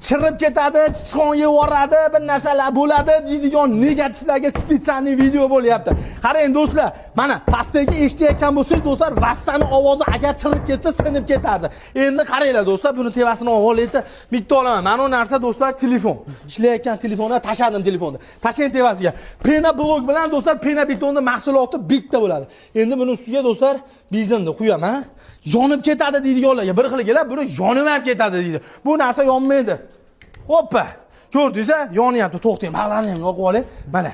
chirib ketadi, chiqon yevoradi, bir narsalar bo'ladi deydigan negativlarga spesialniy video bo'lyapti. Qarang do'stlar, mana pastdagi eshitayotgan bo'lsangiz do'stlar, vassani ovozi agar chirib ketsa sinib ketardi. Endi qaranglar do'stlar, buni tevasini olib bitta olaman. Mana bu narsa do'stlar telefon. Ishlayotgan telefonni tashadim telefonni. Tashang tevasiga. Pena blok bilan do'stlar, pena betonni mahsuloti bitta bo'ladi. Endi buni ustiga do'stlar biznimni qo'yaman. Yonib ketadi deydiganlarga bir xil kelib, buni yonib ham ketadi deydi. Bu narsa yonmaydi. Hoppa. Ko'rdingiz-a? Yonyapti. To'xtang, bag'larni ham yoqib olay. Mana.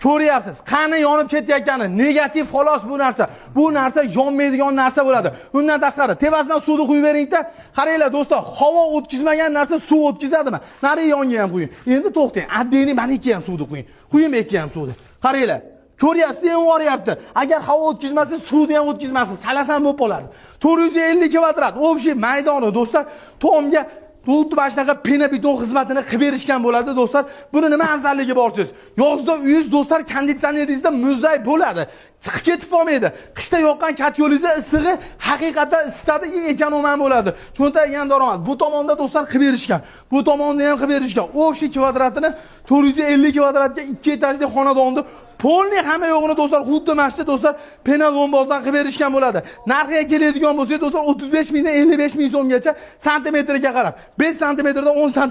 Ko'ryapsiz. Qani yonib ketayotgani negativ xolos bu narsa. Bu narsa yonmaydigan narsa bo'ladi. Undan tashqari tevasidan suvni quyib bering-da. Qaranglar do'stlar, havo o'tkazmagan narsa suv o'tkazadimi? Nari yonga ham quying. Endi to'xtang. Addini mana ikki ham suvni quying. Quying ikki ham suvni. Qaranglar. Ko'ryapsiz, ham boryapti. Agar havo o'tkazmasa, suvni ham o'tkazmasa, salafan bo'lib qolardi. 450 kvadrat общий maydoni do'stlar, tomga xuddi mana shunaqa pena beton xizmatini qilib berishgan bo'ladi do'stlar. Buni nima afzalligi bor siz? Yozda uyingiz do'stlar konditsioneringizda muzday bo'ladi. Chiqib ketib qolmaydi. Qishda yoqqan katyolingizda issig'i haqiqatan isitadi, ekonoman bo'ladi. Cho'ntagigan daromad. Bu tomonda do'stlar qilib berishgan. Bu tomonda ham qilib berishgan. Общий kvadratini 450 kvadratga 2 etajli xonadonni polniy hamma yo'g'ini do'stlar xuddi mana shu do'stlar pena lombozdan qilib berishgan bo'ladi. Narxiga keladigan bo'lsa do'stlar 35 mingdan 55 ming so'mgacha santimetrga qarab 5 santimetrdan 10 santimetr